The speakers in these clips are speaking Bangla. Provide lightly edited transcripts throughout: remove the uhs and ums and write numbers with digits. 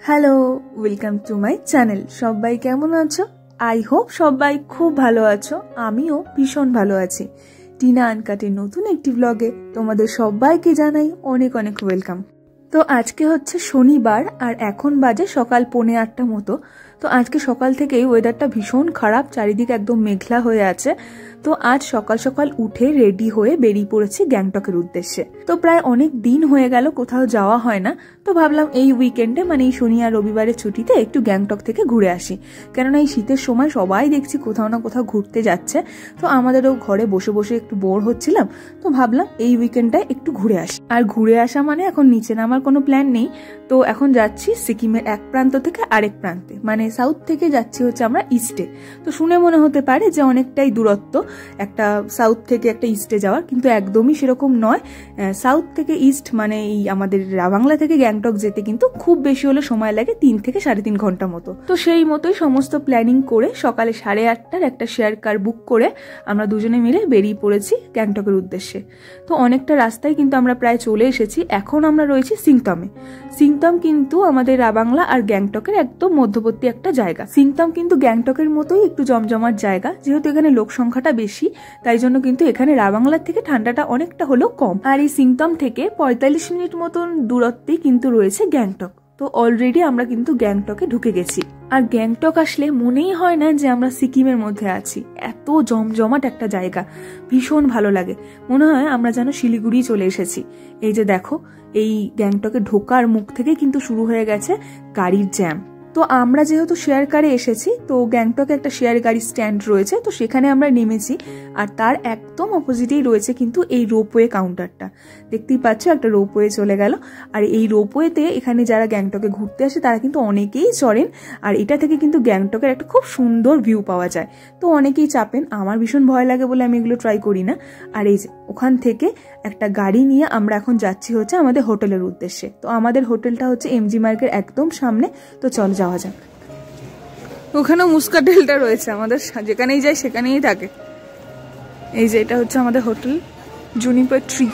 Hello, welcome to my channel. সবাই কেমন আছো? আই হোপ সবাই খুব ভালো আছো। আমিও ভীষণ ভালো আছি। টিনা আনকাটের নতুন একটি ব্লগে তোমাদের সবাইকে জানাই অনেক অনেক ওয়েলকাম। তো আজকে হচ্ছে শনিবার আর এখন বাজে সকাল 8:45 মতো। তো আজকে সকাল থেকেই ওয়েদারটা ভীষণ খারাপ, চারিদিকে একদম মেঘলা হয়ে আছে। তো আজ সকাল সকাল উঠে রেডি হয়ে বেরিয়ে পড়েছি গ্যাংটকের উদ্দেশ্যে। তো প্রায় অনেক দিন হয়ে গেল কোথাও যাওয়া হয় না, তো ভাবলাম এই উইকেন্ডে মানে এই শনি আর রবিবারের ছুটিতে একটু গ্যাংটক থেকে ঘুরে আসি। কেননা এই শীতের সময় সবাই দেখছি কোথাও না কোথাও ঘুরতে যাচ্ছে, তো আমাদেরও ঘরে বসে বসে একটু বোর হচ্ছিলাম। তো ভাবলাম এই উইকেন্ডটায় একটু ঘুরে আসি। আর ঘুরে আসা মানে এখন নিচে নামার কোনো প্ল্যান নেই। তো এখন যাচ্ছি সিকিমের এক প্রান্ত থেকে আরেক প্রান্তে, মানে সাউথ থেকে যাচ্ছি হচ্ছে আমরা ইস্টে। তো শুনে মনে হতে পারে যে অনেকটাই দূরত্ব একটা সাউথ থেকে একটা ইস্টে যাওয়ার, কিন্তু একদমই সেরকম নয়। সাউথ থেকে ইস্ট মানে এই আমাদের রাবাংলা থেকে গ্যাংটক যেতে কিন্তু খুব বেশি হলে সময় লাগে 3 থেকে 3.5 ঘন্টা মতো। তো সেই মতোই সমস্ত প্ল্যানিং করে সকালে 8:30টার একটা শেয়ার কার বুক করে আমরা দুজনে মিলে বেরিয়ে পড়েছি গ্যাংটকের উদ্দেশ্যে। তো অনেকটা রাস্তায় কিন্তু আমরা প্রায় চলে এসেছি। এখন আমরা রয়েছি সিংতমে। সিংতম কিন্তু আমাদের রাবাংলা আর গ্যাংটকের একদম মধ্যবর্তী একটা জায়গা। সিংতম কিন্তু গ্যাংটকের মতোই একটু জমজমাট জায়গা, যেহেতু এখানে লোক সংখ্যাটা বেশি, তাই জন্য কিন্তু এখানে রাবাংলার থেকে ঠান্ডাটা অনেকটা হলেও কম। আর এই সিংতম থেকে 45 মিনিট মতন দূরত্বেই কিন্তু রয়েছে গ্যাংটক। তো অলরেডি আমরা কিন্তু গ্যাংটকে ঢুকে গেছি। আর গ্যাংটক আসলে মনেই হয় না যে আমরা সিকিমের মধ্যে আছি। এত জমজমাট একটা জায়গা, ভীষণ ভালো লাগে। মনে হয় আমরা যেন শিলিগুড়ি চলে এসেছি। এই যে দেখো, এই গ্যাংটকে ঢোকার মুখ থেকে কিন্তু শুরু হয়ে গেছে গাড়ির জ্যাম। তো আমরা যেহেতু শেয়ার কারে এসেছি, তো গ্যাংটকে একটা শেয়ার গাড়ি স্ট্যান্ড রয়েছে, তো সেখানে আমরা নেমেছি। আর তার একদম অপোজিটেই রয়েছে কিন্তু এই রোপওয়ে কাউন্টারটা। দেখতেই পাচ্ছ একটা রোপওয়ে চলে গেল। আর এই রোপওয়েতে এখানে যারা গ্যাংটকে ঘুরতে আসে তারা কিন্তু অনেকেই চড়েন। আর এটা থেকে কিন্তু গ্যাংটকের একটা খুব সুন্দর ভিউ পাওয়া যায়। তো অনেকেই চাপেন, আমার ভীষণ ভয় লাগে বলে আমি এগুলো ট্রাই করি না। আর এই যে ওখান থেকে একটা গাড়ি নিয়ে আমরা এখন যাচ্ছি হচ্ছে আমাদের হোটেলের উদ্দেশ্যে। তো আমাদের হোটেলটা হচ্ছে এমজি মার্কের একদম সামনে। তো চল যাওয়া যাক। ওখানেও মুস্কাটেলটা রয়েছে, আমাদের যেখানেই যাই সেখানেই থাকে। এই যে এটা হচ্ছে আমাদের হোটেল জুনিপার ট্রি।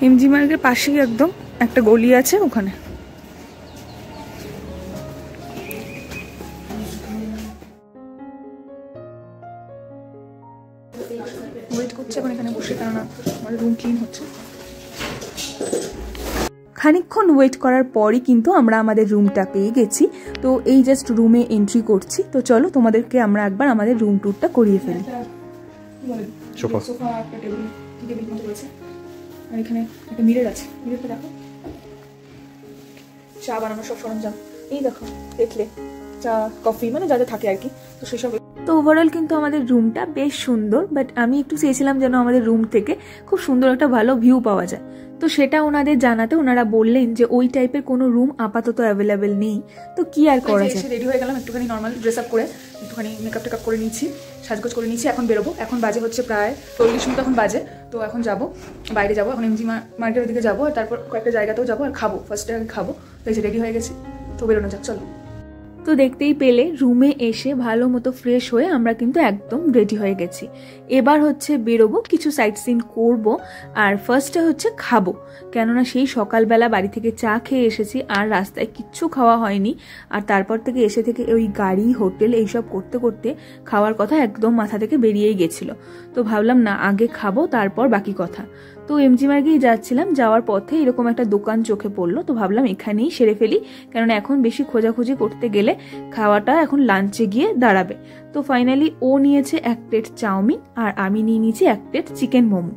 এমজি মার্কের পাশেই একদম একটা গলি আছে, ওখানে। ওয়েট করছে এখন এখানে বসে, কেননা আমাদের রুম ক্লিন হচ্ছে। খানিকক্ষণ ওয়েট করার পরই কিন্তু আমরা আমাদের রুমটা পেয়ে গেছি। তো এই জাস্ট রুমে এন্ট্রি করছি। তো চলো তোমাদেরকে আমরা একবার আমাদের রুম ট্যুরটা করিয়ে ফেলি। সোফা, একটা টেবিল মতো রয়েছে। আর এখানে একটা মিরর আছে, মিররটা দেখো। চা বানানোর সব সরঞ্জাম এই দেখো, দেখলে চা কফি মানে যা যা থাকে আর কি, তো সেসব। তো ওভারঅল কিন্তু আমাদের রুমটা বেশ সুন্দর, বাট আমি একটু চেয়েছিলাম যেন আমাদের রুম থেকে খুব সুন্দর একটা ভালো ভিউ পাওয়া যায়। তো সেটা ওনাদের জানাতে ওনারা বললেন যে ওই টাইপের কোনো রুম আপাতত অ্যাভেলেবেল নেই। তো কি আর করা যায়। রেডি হয়ে গেলাম, একটুখানি নর্মাল ড্রেস আপ করে একটুখানি মেকআপ টেকআপ করে নিচ্ছি, সাজগোজ করে নিচ্ছি। এখন বেরোবো। এখন বাজে হচ্ছে প্রায় 40 মতো এখন বাজে। তো এখন যাবো, বাইরে যাবো, এখন এমজি মার্কেটের দিকে যাবো। আর তারপর কয়েকটা জায়গাতেও যাবো আর খাবো, ফার্স্টে আগে খাবো। তো এই যে রেডি হয়ে গেছি, তো বেরোনো যাক, চলো। তো দেখতেই পেলে রুমে এসে ভালো মতো ফ্রেশ হয়ে আমরা কিন্তু একদম রেডি হয়ে গেছি। এবার হচ্ছে বেরোবো, কিছু সাইট সিন করবো। আর ফার্স্টে হচ্ছে খাবো, কেননা সেই সকালবেলা বাড়ি থেকে চা খেয়ে এসেছি আর রাস্তায় কিচ্ছু খাওয়া হয়নি। আর তারপর থেকে এসে থেকে ওই গাড়ি হোটেল এইসব করতে করতে খাওয়ার কথা একদম মাথা থেকে বেরিয়েই গেছিল। তো ভাবলাম না, আগে খাবো তারপর বাকি কথা। তো এমজি মার্গেই যাচ্ছিলাম, যাওয়ার পথে এরকম একটা দোকান চোখে পড়লো। তো ভাবলাম এখানেই সেরে ফেলি, কেননা এখন বেশি খোঁজাখুঁজি করতে গেলে খাওয়াটা এখন লাঞ্চে গিয়ে দাঁড়াবে। তো ফাইনালি ও নিয়েছে 1 প্লেট চাউমিন আর আমি নিয়ে নিয়েছি 1 প্লেট চিকেন মোমো।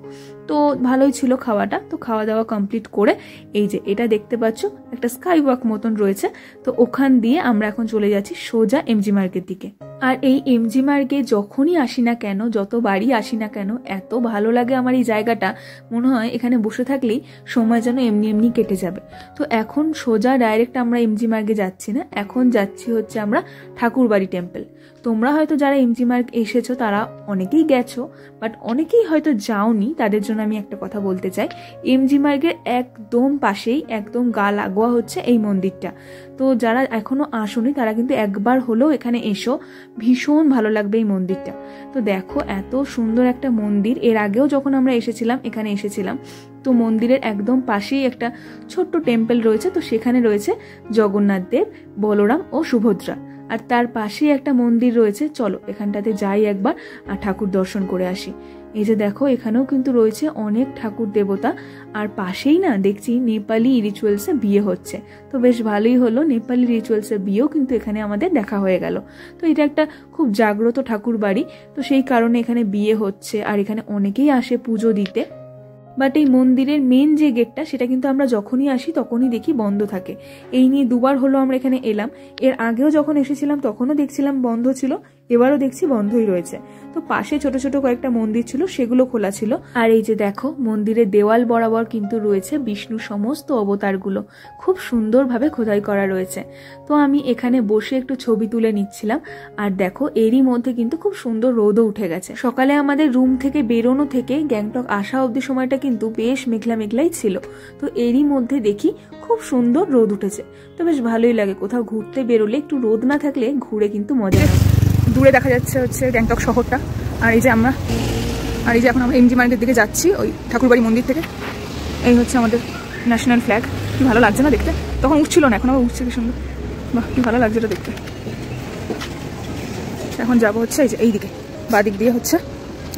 তো ভালোই ছিল খাওয়াটা। তো খাওয়া দাওয়া কমপ্লিট করে এই যে এটা দেখতে পাচ্ছ একটা স্কাই ওয়াক মতন রয়েছে, তো ওখান দিয়ে আমরা এখন চলে যাচ্ছি সোজা এমজি মার্গের দিকে। আর এই এমজি মার্গে যখনই আসি না কেন, যতবারই আসি না কেন, এত ভালো লাগে আমার এই জায়গাটা। মনে হয় এখানে বসে থাকলেই সময় যেন এমনি এমনি কেটে যাবে। তো এখন সোজা ডাইরেক্ট আমরা এমজি মার্গে যাচ্ছি না, এখন যাচ্ছি হচ্ছে আমরা ঠাকুরবাড়ি টেম্পল। তো তোমরা হয়তো যারা এমজি মার্গ এসেছো তারা অনেকেই গেছো, বাট অনেকেই হয়তো যাওনি। তাদের জন্য আমি একটা কথা বলতে চাই, এমজি মার্গের একদম পাশেই একদম গা লাগোয়া হচ্ছে এই মন্দিরটা। তো যারা এখনো আসোনি তারা কিন্তু একবার হলেও এখানে এসো, ভীষণ ভালো লাগবে এই মন্দিরটা। তো দেখো এত সুন্দর একটা মন্দির। এর আগেও যখন আমরা এসেছিলাম এখানে এসেছিলাম, তো মন্দিরের একদম পাশেই একটা ছোট্ট টেম্পল রয়েছে। তো সেখানে রয়েছে জগন্নাথ দেব, বলরাম ও সুভদ্রা, আর তার পাশেই একটা মন্দির রয়েছে। চলো এখানটাতে যাই একবার আর ঠাকুর দর্শন করে আসি। এই যে দেখো এখানেও কিন্তু রয়েছে অনেক ঠাকুর দেবতা, আর পাশেই না দেখছি নেপালি রিচুয়ালসে বিয়ে হচ্ছে। তো বেশ ভালোই হলো, নেপালি রিচুয়ালসে বিয়েও কিন্তু এখানে আমাদের দেখা হয়ে গেল। তো এটা একটা খুব জাগ্রত ঠাকুর বাড়ি, তো সেই কারণে এখানে বিয়ে হচ্ছে আর এখানে অনেকেই আসে পুজো দিতে। বাট এই মন্দিরের মেন যে গেটটা সেটা কিন্তু আমরা যখনই আসি তখনই দেখি বন্ধ থাকে। এই নিয়ে দুবার হলো আমরা এখানে এলাম। এর আগেও যখন এসেছিলাম তখনও দেখছিলাম বন্ধ ছিল, এবারও দেখছি বন্ধই রয়েছে। তো পাশে ছোট ছোট কয়েকটা মন্দির ছিল, সেগুলো খোলা ছিল। আর এই যে দেখো মন্দিরের দেওয়াল বরাবর কিন্তু রয়েছে বিষ্ণু সমস্ত অবতারগুলো, খুব সুন্দরভাবে খোদাই করা রয়েছে। তো আমি এখানে বসে একটু ছবি তুলে নিচ্ছিলাম। আর দেখো এরই মধ্যে কিন্তু খুব সুন্দর রোদও উঠে গেছে। সকালে আমাদের রুম থেকে বেরোনো থেকে গ্যাংটক আসা অবধি সময়টা কিন্তু বেশ মেঘলা মেঘলাই ছিল। তো এরই মধ্যে দেখি খুব সুন্দর রোদ উঠেছে। তো বেশ ভালোই লাগে, কোথাও ঘুরতে বেরোলে একটু রোদ না থাকলে ঘুরে কিন্তু মজা হয়। দূরে দেখা যাচ্ছে হচ্ছে গ্যাংটক শহরটা, আর এই যে এখন আমরা এমজি মার্গের দিকে যাচ্ছি ওই ঠাকুরবাড়ি মন্দির থেকে। এই হচ্ছে আমাদের ন্যাশনাল ফ্ল্যাগ, কি ভালো লাগছে না দেখতে? তখন উঠছিল না, এখন আবার উঠছে, কি সুন্দর, বাহ কি ভালো লাগছে এটা দেখতে। এখন যাবো হচ্ছে এই দিকে, বা দিক দিয়ে হচ্ছে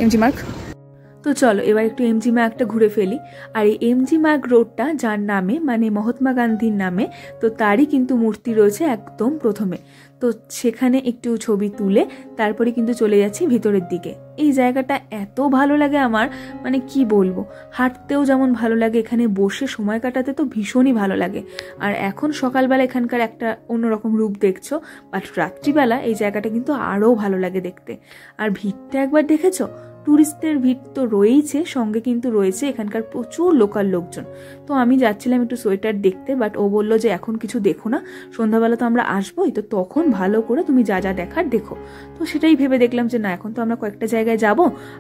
এমজি মার্গ। তো চলো এবার একটু এমজি মার্গটা ঘুরে ফেলি। আর এই এমজি মার্গ রোডটা যার নামে, মানে মহাত্মা গান্ধীর নামে, তো তারই কিন্তু মূর্তি রয়েছে একদম প্রথমে। তো সেখানে একটু ছবি তুলে তারপরে কিন্তু চলে যাচ্ছি ভিতরের দিকে। এই জায়গাটা এত ভালো লাগে আমার, মানে কি বলবো, হাঁটতেও যেমন ভালো লাগে, এখানে বসে সময় কাটাতে তো ভীষণই ভালো লাগে। আর এখন সকালবেলা এখানকার একটা অন্যরকম রূপ দেখছো, বাট রাত্রিবেলা এই জায়গাটা কিন্তু আরও ভালো লাগে দেখতে। আর ভিড়টা একবার দেখেছো? টুরিস্টদের ভিড় তো রয়েইছে, সঙ্গে কিন্তু রয়েছে এখানকার প্রচুর লোকাল লোকজন। তো আমি যাচ্ছিলাম একটু সোয়েটার দেখতে, বাট ও বললো যে এখন কিছু দেখো না, সন্ধ্যাবেলা তো আমরা আসবোই, তো তখন ভালো করে তুমি যা যা দেখার দেখো। তো সেটাই ভেবে দেখলাম যে না, এখন তো আমরা কয়েকটা জায়গায় যাব,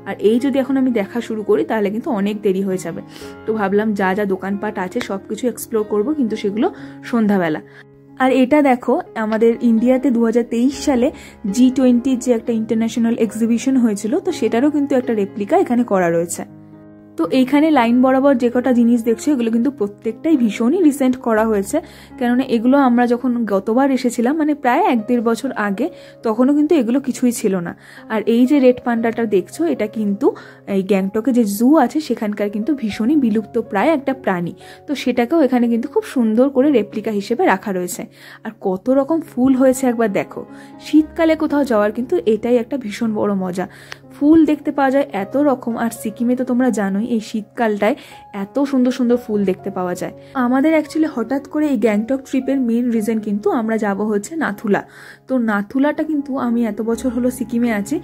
আর এই যদি এখন আমি দেখা শুরু করি তাহলে কিন্তু অনেক দেরি হয়ে যাবে। তো ভাবলাম যা যা দোকানপাট আছে সব কিছু এক্সপ্লোর করবো, কিন্তু সেগুলো সন্ধ্যাবেলা। আর এটা দেখো আমাদের ইন্ডিয়াতে 2023 সালে G20 যে একটা ইন্টারন্যাশনাল এক্সিবিশন হয়েছিল, তো সেটারও কিন্তু একটা রেপ্লিকা এখানে করা রয়েছে। তো এইখানে লাইন বরাবর যে কটা জিনিস দেখছো এগুলো কিন্তু প্রত্যেকটাই ভীষণই রিসেন্ট করা হয়েছে, কেননা এগুলো আমরা যখন গতবার এসেছিলাম মানে প্রায় 1-1.5 বছর আগে, তখনও কিন্তু এগুলো কিছুই ছিল না। আর এই যে রেড পান্ডাটা দেখছো এটা কিন্তু এই গ্যাংটকে যে জু আছে সেখানকার কিন্তু ভীষণই বিলুপ্ত প্রায় একটা প্রাণী। তো সেটাকেও এখানে কিন্তু খুব সুন্দর করে রেপ্লিকা হিসেবে রাখা রয়েছে। আর কত রকম ফুল হয়েছে একবার দেখো। শীতকালে কোথাও যাওয়ার কিন্তু এটাই একটা ভীষণ বড় মজা, ফুল দেখতে পাওয়া যায় এত রকম। আর সিকিমে তো তোমরা জানোই এই শীতকালটায় এত সুন্দর সুন্দর ফুল দেখতে পাওয়া যায়। আমাদের অ্যাকচুয়ালি হঠাৎ করে এই গ্যাংটক ট্রিপের মেন রিজন কিন্তু আমরা যাব হচ্ছে নাথুলা। তো নাথুলাটা কিন্তু আমি এত বছর হলো সিকিমে আছি,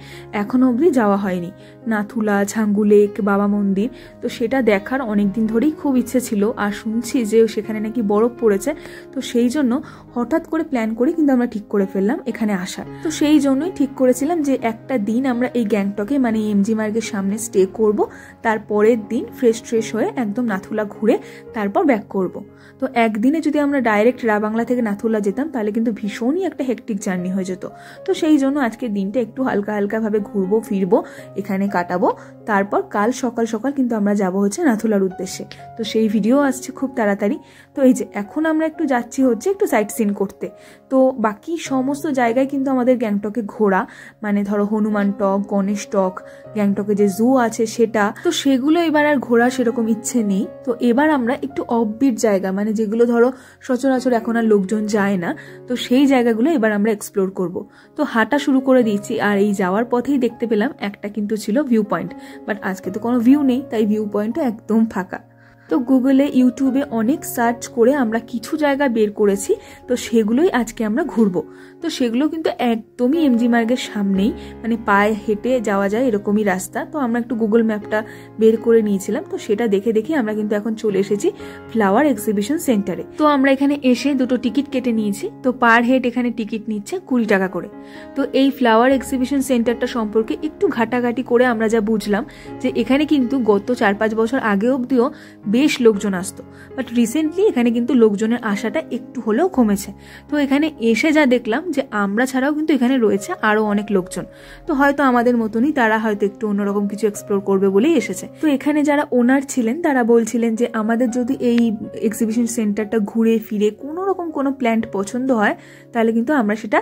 এখনো অবধি যাওয়া হয়নি। নাথুলা, ঝাঙ্গু লেক, বাবা মন্দির, তো সেটা দেখার অনেকদিন ধরেই খুব ইচ্ছে ছিল। আর শুনছি যে সেখানে নাকি বরফ পড়েছে, তো সেই জন্য হঠাৎ করে প্ল্যান করে কিন্তু আমরা ঠিক করে ফেললাম এখানে আসার। তো সেই জন্যই ঠিক করেছিলাম যে একটা দিন আমরা এই গ্যাংটকে মানে এমজি মার্গের সামনে স্টে করব, তারপরের দিন ফ্রেশ হয়ে একদম নাথুলা ঘুরে তারপর ব্যাক করব। তো একদিনে যদি আমরা ডাইরেক্ট রাবাংলা থেকে নাথুলা যেতাম তাহলে কিন্তু ভীষণই একটা হেক্টিক জার্নি হয়ে যেত। তো সেই জন্য আজকের দিনটা একটু হালকা হালকা ভাবে ঘুরবো ফিরবো, এখানে কাটাবো। তারপর কাল সকাল সকাল কিন্তু আমরা যাব হচ্ছে নাথুলার উদ্দেশ্যে। তো সেই ভিডিও আসছে খুব তাড়াতাড়ি। তো এই যে এখন আমরা একটু যাচ্ছি হচ্ছে একটু সাইট সিন করতে। তো বাকি সমস্ত জায়গায় কিন্তু আমাদের গ্যাংটকে ঘোরা, মানে ধরো হনুমান টক, গণেশ টক, গ্যাংটকে যে জু আছে সেটা, তো সেগুলো এবার আর ঘোরার সেরকম ইচ্ছে নেই। তো এবার আমরা একটু অফবিট জায়গা, মানে যেগুলো ধরো সচরাচর এখন আর লোকজন যায় না, তো সেই জায়গাগুলো এবার আমরা এক্সপ্লোর করব। তো হাঁটা শুরু করে দিয়েছি। আর এই যাওয়ার পথেই দেখতে পেলাম একটা কিন্তু ছিল ভিউ পয়েন্ট, বাট আজকে তো কোনো ভিউ নেই, তাই ভিউ পয়েন্টও একদম ফাঁকা। তো গুগলে, ইউটিউবে অনেক সার্চ করে আমরা কিছু জায়গা বের করেছি, তো সেগুলোই আজকে আমরা ঘুরবো। তো তো সেগুলো কিন্তু একদমই এমজি মার্গের সামনেই, মানে পায়ে হেঁটে যাওয়া যায় এরকমই রাস্তা। তো আমরা একটু গুগল ম্যাপটা বের করে নিয়েছিলাম, তো সেটা দেখে দেখে আমরা কিন্তু এখন চলে এসেছি ফ্লাওয়ার এক্সিবিশন সেন্টারে। তো আমরা এখানে এসে দুটো টিকিট কেটে নিয়েছি। তো পার হেড এখানে টিকিট নিচ্ছে 20 টাকা করে। তো এই ফ্লাওয়ার এক্সিবিশন সেন্টারটা সম্পর্কে একটু ঘাটাঘাটি করে আমরা যা বুঝলাম যে এখানে কিন্তু গত 4-5 বছর আগে অবধিও বেশ লোকজন আসতো, বাট রিসেন্টলি এখানে কিন্তু লোকজনের আশাটা একটু হলেও কমেছে। তো এখানে এসে যা দেখলাম যে আমরা ছাড়াও কিন্তু এখানে রয়েছে আরো অনেক লোকজন। তো হয়তো আমাদের মতনই তারা হয়তো একটু অন্যরকম কিছু এক্সপ্লোর করবে বলেই এসেছে। তো এখানে যারা ওনার ছিলেন তারা বলছিলেন যে আমাদের যদি এই এক্সিবিশন সেন্টারটা ঘুরে ফিরে কোনো রকম কোনো প্ল্যান্ট পছন্দ হয় তাহলে কিন্তু আমরা সেটা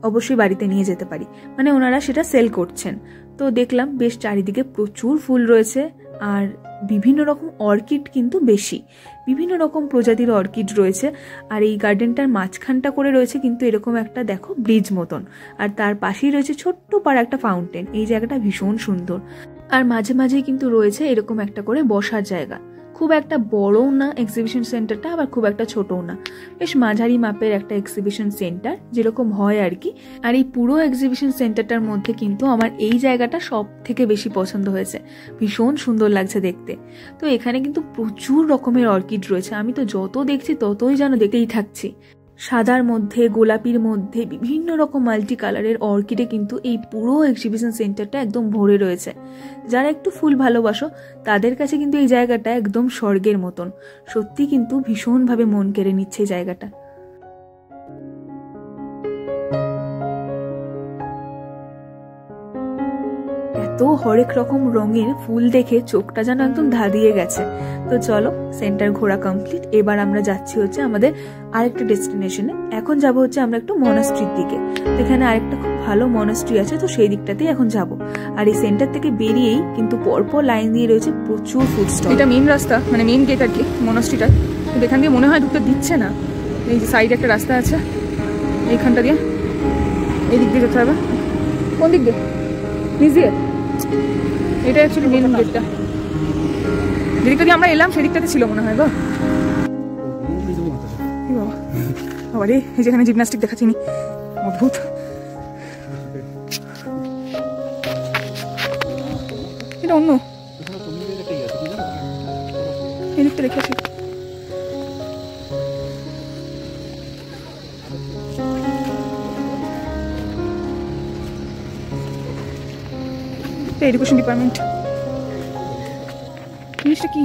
অবশ্যই বাড়িতে নিয়ে যেতে পারি, মানে ওনারা সেটা সেল করছেন। তো দেখলাম বেশ চারিদিকে প্রচুর ফুল রয়েছে, আর বিভিন্ন রকম অর্কিড কিন্তু বেশি, বিভিন্ন রকম প্রজাতির অর্কিড রয়েছে। আর এই গার্ডেনটার মাঝখানটা করে রয়েছে কিন্তু এরকম একটা দেখো ব্রিজ মতন, আর তার পাশেই রয়েছে ছোট্ট পাড়া একটা ফাউন্টেন। এই জায়গাটা ভীষণ সুন্দর, আর মাঝে মাঝেই কিন্তু রয়েছে এরকম একটা করে বসার জায়গা। খুব একটা বড়ও না এক্সিবিশন সেন্টারটা, আবার খুব একটা ছোটও না, বেশ মাঝারি মাপের একটা এক্সিবিশন সেন্টার যেরকম হয় আর কি। আর এই পুরো এক্সিবিশন সেন্টারটার মধ্যে কিন্তু আমার এই জায়গাটা সব থেকে বেশি পছন্দ হয়েছে, ভীষণ সুন্দর লাগছে দেখতে। তো এখানে কিন্তু প্রচুর রকমের অর্কিড রয়েছে, আমি তো যত দেখছি ততই যেন দেখতেই থাকছি। সাদার মধ্যে, গোলাপির মধ্যে বিভিন্ন রকম মাল্টি কালারের অর্কিডে কিন্তু এই পুরো এক্সিবিশন সেন্টারটা একদম ভরে রয়েছে। যারা একটু ফুল ভালোবাসো তাদের কাছে কিন্তু এই জায়গাটা একদম স্বর্গের মতন, সত্যি কিন্তু ভীষণভাবে মন কেড়ে নিচ্ছে এই জায়গাটা। এত হরেক রকম রঙের ফুল দেখে চোখটা যেন একদম ধাঁধিয়ে গেছে। তো চলো, সেন্টার ঘোরা কমপ্লিট, এবার আমরা যাচ্ছি হচ্ছে আমাদের আরেকটা ডেস্টিনেশনে। এখন যাব হচ্ছে আমরা একটু মনাস্ট্রির দিকে। এখানে আরেকটা খুব ভালো মনাস্ট্রি আছে, তো সেই দিকটাতেই এখন যাব। আর এই সেন্টার থেকে বেরিয়েই কিন্তু পরপর লাইন দিয়ে রয়েছে প্রচুর ফুড স্টল। এটা মেন রাস্তা, মানে মেন গেট আর কি মনাস্ট্রিটার। কিন্তু এখান দিয়ে মনে হয় ঢুকতে দিচ্ছে না। এই যে সাইডে একটা রাস্তা আছে, এইখানটা দিয়ে এই দিক দিয়ে যেতে হবে। কোন দিক দিয়ে? নিচ দিয়ে? এটা অ্যাকচুয়ালি মেন গেটটা, যেদিকটা দিয়ে আমরা এলাম সেদিকটাতে ছিল মনে হয় গো। বাবা রে, এই যেখানে জিমন্যাস্টিক দেখাচ্ছিনি, অদ্ভুত। এটা অন্য এদিকটা রেখেছি। এডুকেশন ডিপার্টমেন্ট জিনিসটা কি?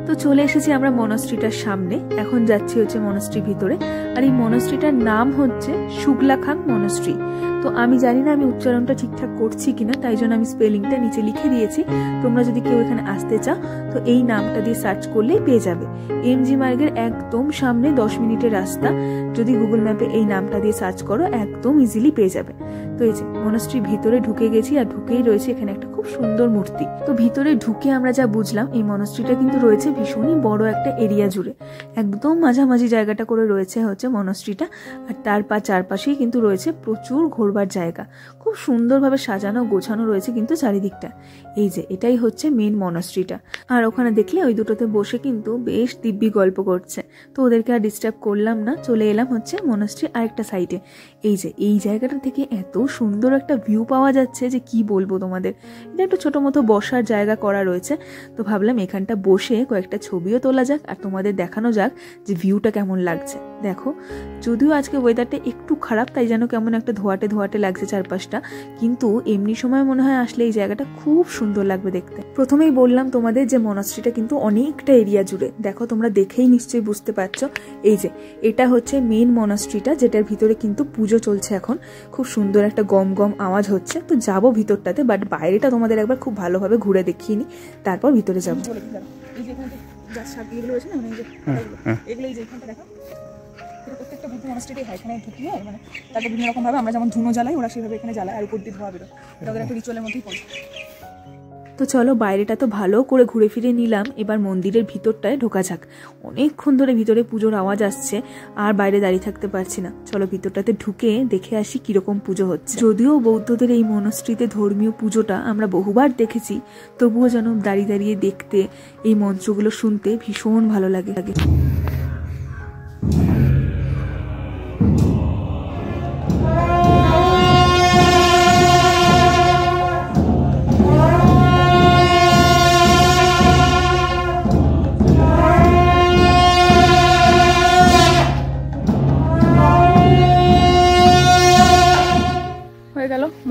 তো চলে এসেছি আমরা মনাস্ট্রিটার সামনে, এখন যাচ্ছি হচ্ছে মনাস্ট্রির ভিতরে। আর এই মনাস্ট্রিটার নাম হচ্ছে শুক্লাখাং মনাস্ট্রি। তো আমি জানি না আমি উচ্চারণটা ঠিকঠাক করছি কিনা, তাই জন্য আমি স্পেলিংটা নিচে লিখে দিয়েছি। তোমরা যদি কেউ এখানে আসতে চাও তো এই নামটা দিয়ে সার্চ করলেই পেয়ে যাবে। এমজি মার্গের একদম সামনে 10 মিনিটের রাস্তা, যদি গুগল ম্যাপে এই নামটা দিয়ে সার্চ করো একদম ইজিলি পেয়ে যাবে। তো এই যে মনাস্ট্রির ভিতরে ঢুকে গেছি, আর ঢুকেই রয়েছে এখানে একটা খুব সুন্দর মূর্তি। তো ভিতরে ঢুকে আমরা যা বুঝলাম এই মনাস্ট্রিটা কিন্তু রয়েছে ভীষণই বড় একটা এরিয়া জুড়ে, একদম মাঝামাঝি জায়গাটা করে রয়েছে হচ্ছে মনাস্ট্রিটা। আর তার চারপাশেই কিন্তু রয়েছে প্রচুর ঘোরবার জায়গা, খুব সুন্দরভাবে সাজানো গোছানো রয়েছে কিন্তু চারিদিকটা। এই যে এটাই হচ্ছে মেন মনাস্ট্রিটা। আর ওখানে দেখলে ওই দুটোতে বসে কিন্তু বেশ দিব্যি গল্প করছে। তো ওদেরকে আর ডিস্টার্ব করলাম না, চলে এলাম হচ্ছে মনাস্ট্রির আরেকটা সাইডে। এই যে এই জায়গাটা থেকে এত সুন্দর একটা ভিউ পাওয়া যাচ্ছে যে কি বলবো তোমাদের। এটা একটা ছোট মতো বসার জায়গা করা রয়েছে, তো ভাবলাম এখানটা বসে কয়েকটা ছবিও তোলা যাক আর তোমাদের দেখানো যাক যে ভিউটা কেমন লাগছে। দেখো, যদিও আজকে ওয়েদারটা একটু খারাপ, তাই যেন কেমন একটা ধোয়াটে ধোয়াটে লাগছে চারপাশটা, কিন্তু এমনি সময় মনে হয় আসলে এই জায়গাটা খুব সুন্দর লাগবে দেখতে। প্রথমেই বললাম তোমাদের যে মনাস্ট্রিটা কিন্তু অনেকটা এরিয়া জুড়ে, দেখো তোমরা দেখেই নিশ্চয়ই বুঝতে পারছো। এই যে এটা হচ্ছে মেন মনাস্ট্রিটা, যেটার ভিতরে কিন্তু পুজো চলছে এখন, খুব সুন্দর একটা গম গম আওয়াজ হচ্ছে। তো যাবো ভিতরটাতে, বাট বাইরেটা তোমাদের একবার খুব ভালোভাবে ঘুরে দেখিয়ে নি, তারপর ভিতরে যাবো। প্রত্যেকটা বুদ্ধ মনাস্ট্রিতেই হয়, এখানে ঢুকিয়ে মানে তারপর বিভিন্ন রকম ভাবে আমরা যেমন ধুনো জ্বালাই, ওরা সেভাবে এখানে জ্বালায়, আর উপর দিয়ে ধোয়া বেরো। এটা ওদের একটা রিচুয়ালের মধ্যেই পড়ে। তো চলো বাইরেটা তো ভালো করে ঘুরে ফিরে নিলাম, এবার মন্দিরের ভিতরটায় ঢোকা যাক। অনেকক্ষণ ধরে ভিতরে পুজোর আওয়াজ আসছে আর বাইরে দাঁড়িয়ে থাকতে পারছি না। চলো ভিতরটাতে ঢুকে দেখে আসি কিরকম পুজো হচ্ছে। যদিও বৌদ্ধদের এই মনস্ট্রিতে ধর্মীয় পুজোটা আমরা বহুবার দেখেছি, তবুও যেন দাঁড়িয়ে দাঁড়িয়ে দেখতে, এই মন্ত্রগুলো শুনতে ভীষণ ভালো লাগে।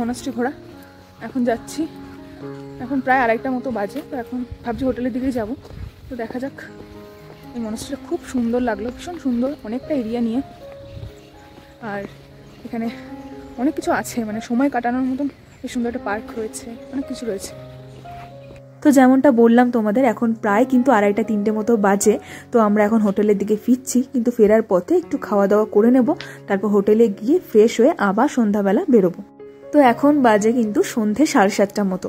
মনস্ট্রি ঘোরা এখন যাচ্ছি, এখন প্রায় 2:30 মতো বাজে। তো এখন ভাবছি হোটেলের দিকেই যাব। তো দেখা যাক। এই মনস্ট্রিটা খুব সুন্দর লাগলো, ভীষণ সুন্দর, অনেকটা এরিয়া নিয়ে। আর এখানে অনেক কিছু আছে, মানে সময় কাটানোর মতন এই সুন্দর একটা পার্ক রয়েছে, অনেক কিছু রয়েছে। তো যেমনটা বললাম তোমাদের, এখন প্রায় কিন্তু 2:30-3টে মতো বাজে। তো আমরা এখন হোটেলের দিকে ফিরছি, কিন্তু ফেরার পথে একটু খাওয়া দাওয়া করে নেব, তারপর হোটেলে গিয়ে ফ্রেশ হয়ে আবার সন্ধ্যাবেলা বেরোবো। তো এখন বাজে কিন্তু সন্ধে 7:30টার মতো।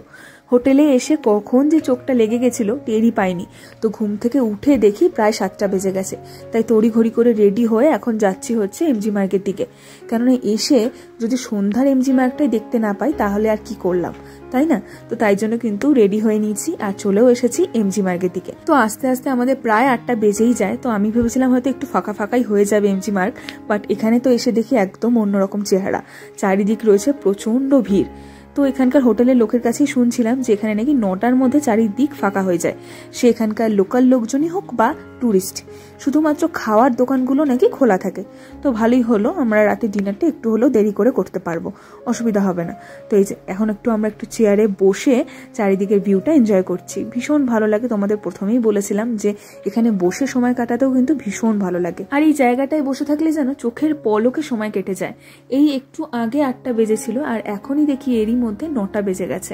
হোটেলে এসে কখন যে চোখটা লেগে গেছিল টেরই পাইনি। তো ঘুম থেকে উঠে দেখি প্রায় 7টা বেজে গেছে। তাই তড়িঘড়ি করে রেডি হয়ে এখন যাচ্ছি হচ্ছে এমজি মার্কের দিকে। কেননা এসে যদি সন্ধ্যার এমজি মার্কটাই দেখতে না পাই তাহলে আর কি করলাম, তাই না? তো তাই জন্য কিন্তু রেডি হয়ে নিয়েছি আর চলেও এসেছি এমজি মার্কের দিকে। তো আস্তে আস্তে আমাদের প্রায় 8টা বেজেই যায়। তো আমি ভেবেছিলাম হয়তো একটু ফাঁকা ফাঁকাই হয়ে যাবে এমজি মার্ক, বাট এখানে তো এসে দেখি একদম অন্যরকম চেহারা। চারিদিক রয়েছে প্রচন্ড ভিড়। তো এখানকার হোটেলের লোকের কাছেই শুনছিলাম যে এখানে নাকি 9টার মধ্যে চারিদিক ফাঁকা হয়ে যায়, সে এখানকার লোকাল লোকজনই হোক বা ট্যুরিস্ট। শুধুমাত্র খাওয়ার দোকানগুলো নাকি খোলা থাকে। তো ভালোই হলো, আমরা রাতে ডিনারটা একটু হলেও দেরি করে করতে পারবো, অসুবিধা হবে না। তো এই যে এখন আমরা একটু চেয়ারে বসে চারিদিকের ভিউটা এনজয় করছি। ভীষণ ভালো লাগে, তোমাদের প্রথমেই বলেছিলাম যে এখানে বসে সময় কাটাতেও কিন্তু ভীষণ ভালো লাগে। আর এই জায়গাটায় বসে থাকলে যেন চোখের পলকে সময় কেটে যায়। এই একটু আগে 8টা বেজেছিল আর এখনই দেখি এরই মধ্যে 9টা বেজে গেছে।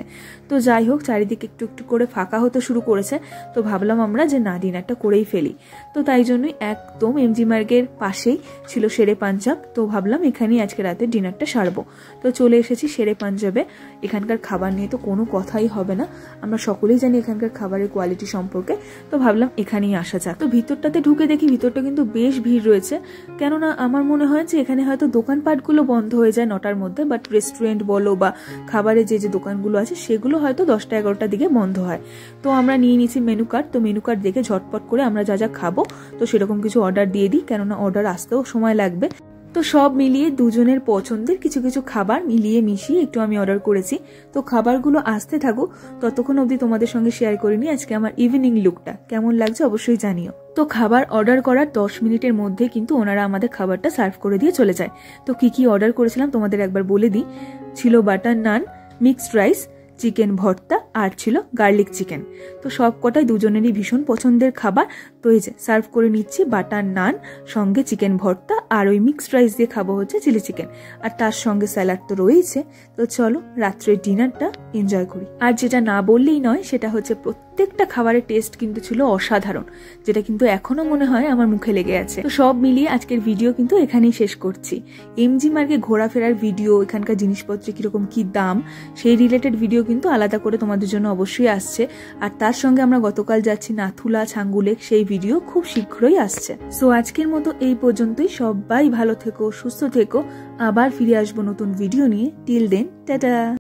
তো যাই হোক, চারিদিকে একটু একটু করে ফাঁকা হতে শুরু করেছে। তো ভাবলাম আমরা যে না, ডিনারটা করেই ফেলি। তো তাই জন্যই একদম এমজি মার্গের পাশেই ছিল শেরে পাঞ্জাব। তো ভাবলাম এখানেই আজকে রাতে ডিনারটা সারবো। তো চলে এসেছি শেরে পাঞ্জাবে। এখানকার খাবার নিয়ে তো কোনো কথাই হবে না, আমরা সকলেই জানি এখানকার খাবারের কোয়ালিটি সম্পর্কে। তো ভাবলাম এখানেই আসা যাক। তো ভিতরটাতে ঢুকে দেখি ভিতরটা কিন্তু বেশ ভিড় রয়েছে। কেননা আমার মনে হয় যে এখানে হয়তো দোকানপাটগুলো বন্ধ হয়ে যায় 9টার মধ্যে, বাট রেস্টুরেন্ট বলো বা খাবারের যে দোকানগুলো আছে সেগুলো হয়তো 10টা-11টার দিকে বন্ধ হয়। তো আমরা নিয়ে নিয়েছি মেনু কার্ড। তো মেনু কার্ড দেখে ঝটপট করে আমরা যা যা খাবো তো সেরকম কিছু অর্ডার দিয়ে দিই, কেননা অর্ডার আসতেও সময় লাগবে। তো সব মিলিয়ে দুজনের পছন্দের কিছু কিছু খাবার মিলিয়ে মিশিয়ে একটু আমি অর্ডার করেছি। তো খাবারগুলো আসতে থাকুক, ততক্ষণ অবধি তোমাদের সঙ্গে শেয়ার করিনি আজকে আমার ইভিনিং লুকটা কেমন লাগছে অবশ্যই জানিও। তো খাবার অর্ডার করার 10 মিনিটের মধ্যে কিন্তু ওনারা আমাদের খাবারটা সার্ভ করে দিয়ে চলে যায়। তো কি কি অর্ডার করেছিলাম তোমাদের একবার বলে দিই। ছিল বাটার নান, মিক্সড রাইস, চিকেন ভর্তা আর ছিল গার্লিক চিকেন। তো সব কটাই দুজনেরই ভীষণ পছন্দের খাবার। তো এই যে সার্ভ করে নিচ্ছি বাটার নান সঙ্গে চিকেন ভর্তা, আর ওই মিক্সড রাইস দিয়ে খাবো হচ্ছে চিলি চিকেন, আর তার সঙ্গে স্যালাড তো রয়েছে। তো চলো রাত্রের ডিনারটা এনজয় করি। আর যেটা না বললেই নয় সেটা হচ্ছে প্রত্যেকটা খাবারের টেস্ট কিন্তু ছিল অসাধারণ, যেটা কিন্তু এখনো মনে হয় আমার মুখে লেগে আছে। তো সব মিলিয়ে আজকের ভিডিও কিন্তু এখানেই শেষ করছি। এমজি মার্গে ঘোরাফেরার ভিডিও, এখানকার জিনিসপত্রের কিরকম কি দাম সেই রিলেটেড ভিডিও কিন্তু আলাদা করে তোমাদের জন্য অবশ্যই আসছে। আর তার সঙ্গে আমরা গতকাল যাচ্ছি নাথুলা, ছাঙ্গুলেক, সেই ভিডিও খুব শীঘ্রই আসছে। সো আজকের মতো এই পর্যন্তই। সবাই ভালো থেকো, সুস্থ থেকো। আবার ফিরে আসবো নতুন ভিডিও নিয়ে। Till then, tata.